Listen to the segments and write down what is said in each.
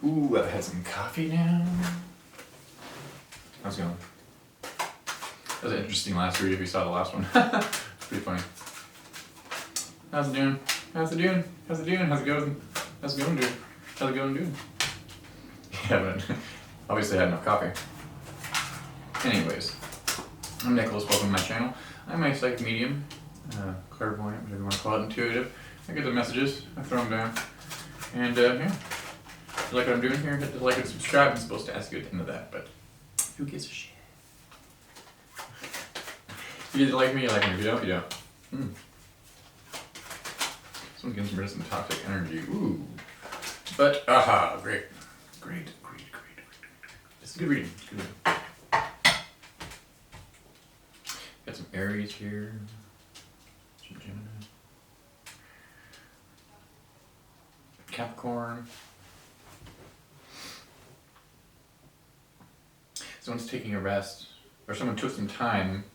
Ooh, I've had some coffee now. How's it going? That was interesting last read if you saw the last one. It's pretty funny. How's it doing? How's it doing? How's it doing? How's it going? How's it going, dude? How's it going, dude? Yeah, but obviously I had enough coffee. Anyways, I'm Nicholas, welcome to my channel. I'm a psychic medium, clairvoyant, whatever you want to call it, intuitive. I get the messages, I throw them down. And yeah, if you like what I'm doing here, hit the like and subscribe. I'm supposed to ask you at the end of that, but who gives a shit? If you like me, you like me. If you don't, you don't. Someone's getting rid of some toxic energy. Ooh. But, aha, great. Great. It's a good reading. It's a good reading. Got some Aries here. Some Gemini. Capricorn. Someone's taking a rest, or someone took some time.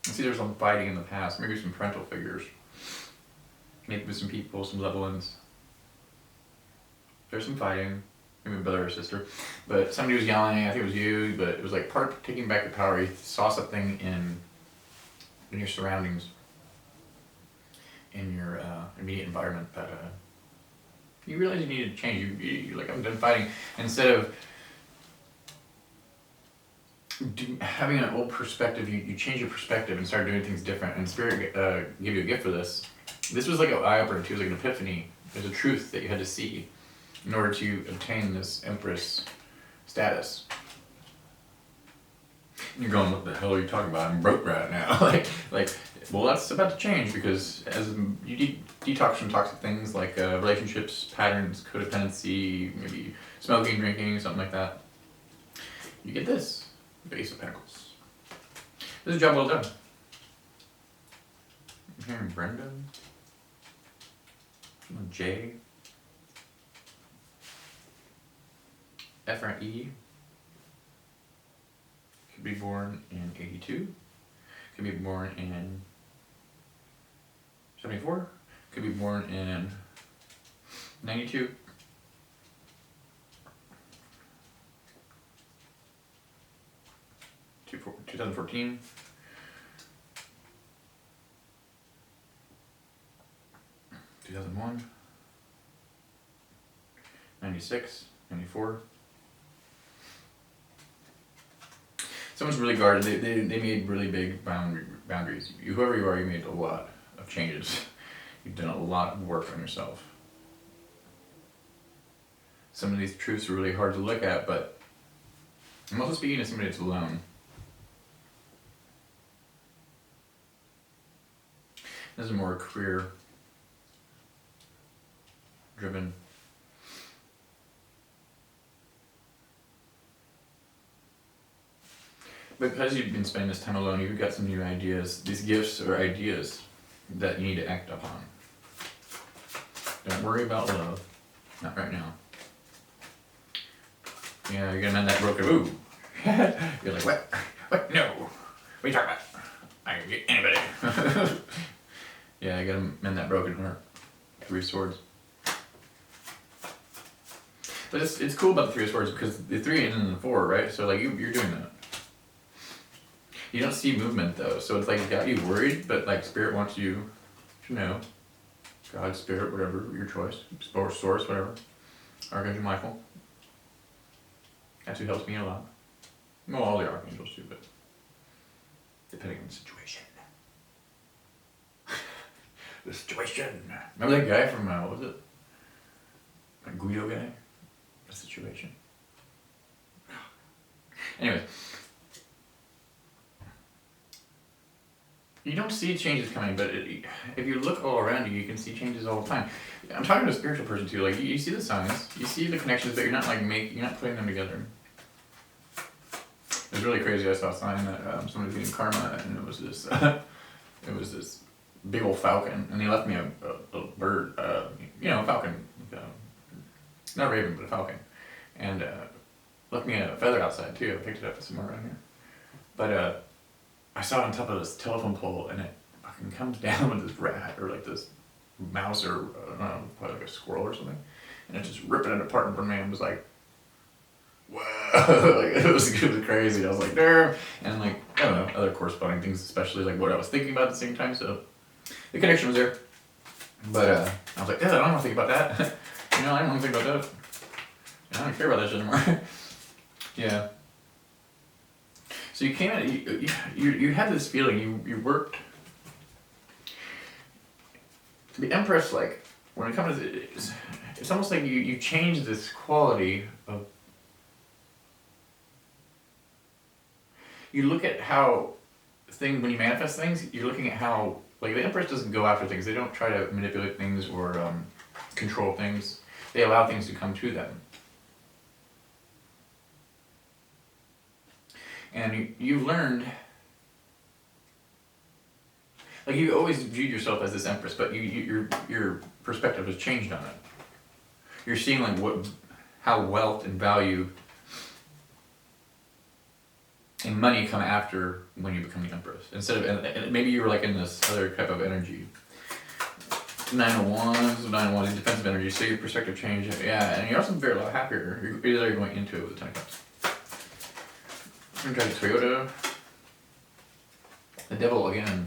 I see there's some fighting in the past, maybe some parental figures. Maybe with some people, some loved ones. There's some fighting, maybe a brother or sister. But somebody was yelling, I think it was you, but it was like part of taking back your power. You saw something in your surroundings, in your immediate environment that you realize you needed to change. You're like, I'm done fighting. Instead of having an old perspective, you change your perspective and start doing things different. And Spirit gave you a gift for this. This was like an eye-opener too. It was like an epiphany. There's a truth that you had to see in order to obtain this Empress status. And you're going, what the hell are you talking about? I'm broke right now. like, well, that's about to change because as you detox from toxic things like relationships, patterns, codependency, maybe smoking, drinking, something like that, you get this. Ace of Pentacles. This is a job well done. I'm hearing Brenda. J. F or E. Could be born in 82. Could be born in 74. Could be born in 92. 2014, 2001, 96, 94. Someone's really guarded. They made really big boundaries. Whoever you are, you made a lot of changes. You've done a lot of work on yourself. Some of these truths are really hard to look at, but I'm also speaking to somebody that's alone. This is more career driven. Because you've been spending this time alone, you've got some new ideas, these gifts or ideas that you need to act upon. Don't worry about love. Not right now. Yeah, you're gonna mend that broken. Ooh. You're like, what? What? No. What are you talking about? I can get anybody. Yeah, I gotta mend that broken heart. 3 of Swords. But it's cool about the 3 of Swords because the 3 ends in the 4, right? So like you're doing that. You don't see movement though, so it's like it got you worried, but like Spirit wants you to know. God, Spirit, whatever, your choice. Or Source, whatever. Archangel Michael. That's who helps me a lot. Well, all the archangels too, but depending on the situation. The situation. Remember that guy from, what was it? That Guido guy? The situation. Anyways. You don't see changes coming, but if you look all around you, you can see changes all the time. I'm talking to a spiritual person too. Like you see the signs, you see the connections, but you're not like you're not putting them together. It was really crazy. I saw a sign that somebody was getting karma, and it was this big old falcon, and they left me a little bird, a falcon, not a raven, but a falcon, and left me a feather outside too. I picked it up somewhere around here, but I saw it on top of this telephone pole, and it fucking comes down with this rat or like this mouse or I don't know, probably like a squirrel or something, and it's just ripping it apart in front of me. I was like, whoa, like, it was crazy. I was like, there, and like, I don't know, other corresponding things, especially like what I was thinking about at the same time. So the connection was there, but I was like, yeah, I don't want to think about that. I don't want to think about that. I don't care about that shit anymore. Yeah. So you came in, you had this feeling, you worked. The Empress, like, when it comes to it's almost like you change this quality of, you look at how when you manifest things, you're looking at how, like, the Empress doesn't go after things. They don't try to manipulate things or control things. They allow things to come to them. And you've learned, like, you always viewed yourself as this Empress, but your perspective has changed on it. You're seeing like how wealth and value and money come after when you become the Empress. Instead of, and maybe you were like in this other type of energy. 901s, defensive energy, so your perspective changed. Yeah, and you're also a lot happier. You're going into it with the 10 cups. I'm gonna try Toyota. The Devil again.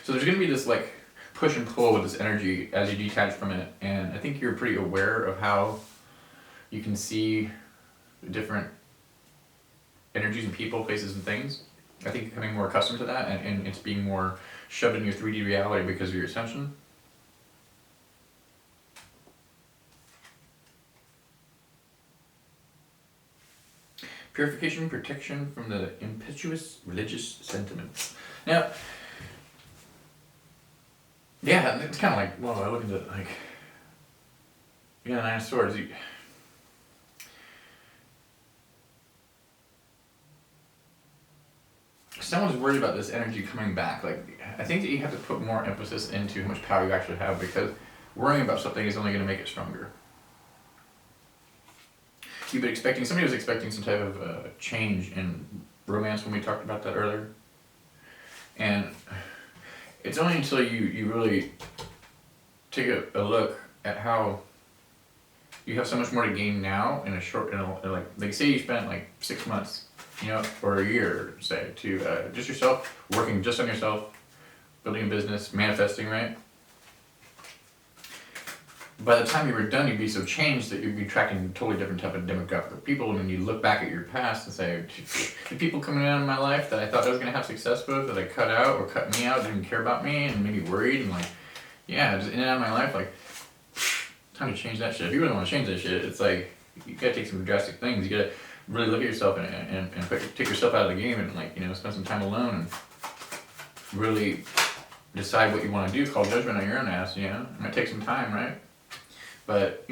So there's gonna be this like push and pull with this energy as you detach from it, and I think you're pretty aware of how you can see different energies and people, places, and things. I think you're becoming more accustomed to that, and it's being more shoved in your 3D reality because of your ascension. Purification, protection from the impetuous religious sentiments. Now, yeah, it's kind of like, well, I look at it like, yeah, Nine of Swords. Someone's worried about this energy coming back. Like, I think that you have to put more emphasis into how much power you actually have, because worrying about something is only going to make it stronger. You've been expecting, somebody was expecting some type of change in romance when we talked about that earlier. And it's only until you really take a look at how you have so much more to gain now in a short, like say you spent like 6 months, or a year, say, to just yourself, working just on yourself, building a business, manifesting, right? By the time you were done, you'd be so changed that you'd be tracking a totally different type of demographic of people, and then you look back at your past and say, the people coming out in my life that I thought I was going to have success with, that I cut out or cut me out, didn't care about me, and made me worried, and like, yeah, just in and out of my life, like, time to change that shit. If you really want to change that shit, it's like, you gotta take some drastic things. You gotta really look at yourself and take yourself out of the game and, like, spend some time alone and really decide what you want to do. It's called judgment on your own ass, It might take some time, right? But,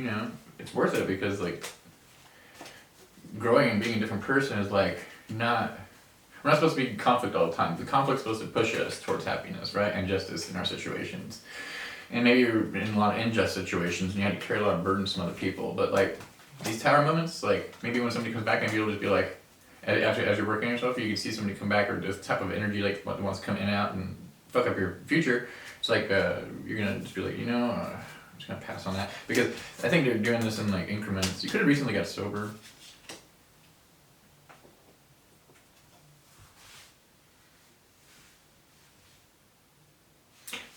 it's worth it, because, like, growing and being a different person is, like, we're not supposed to be in conflict all the time. The conflict's supposed to push us towards happiness, right? And justice in our situations. And maybe you're in a lot of unjust situations and you had to carry a lot of burdens from other people. But, like, these tower moments, like, maybe when somebody comes back, maybe you'll just be like, as you're working on yourself, you can see somebody come back, or this type of energy, like, wants to come in and out and fuck up your future. It's like, you're gonna just be like, I'm just gonna pass on that. Because I think they're doing this in, like, increments. You could have recently got sober.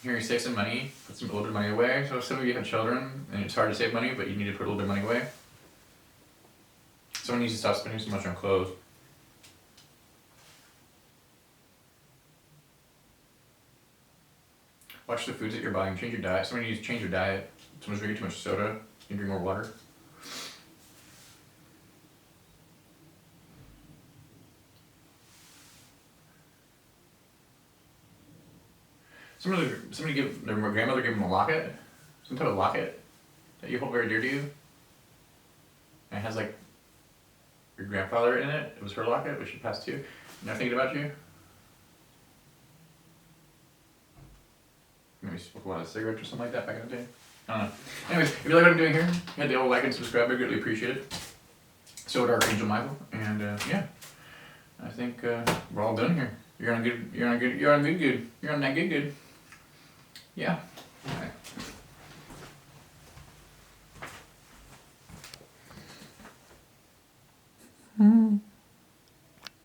Here, you save some money, put a little bit of money away. So some of you have children, and it's hard to save money, but you need to put a little bit of money away. Someone needs to stop spending so much on clothes. Watch the foods that you're buying, change your diet. Someone needs to change your diet. Someone's drinking too much soda, you drink more water. Somebody give their grandmother gave them a locket, some type of locket that you hold very dear to you. And it has, like, your grandfather in it. It was her locket, which she passed to you. And they're thinking about you. Maybe smoke a lot of cigarettes or something like that back in the day. I don't know. Anyways, if you like what I'm doing here, hit the old like and subscribe. I greatly appreciate it. So would Archangel Michael. And yeah, I think we're all done here. You're on that good. Yeah.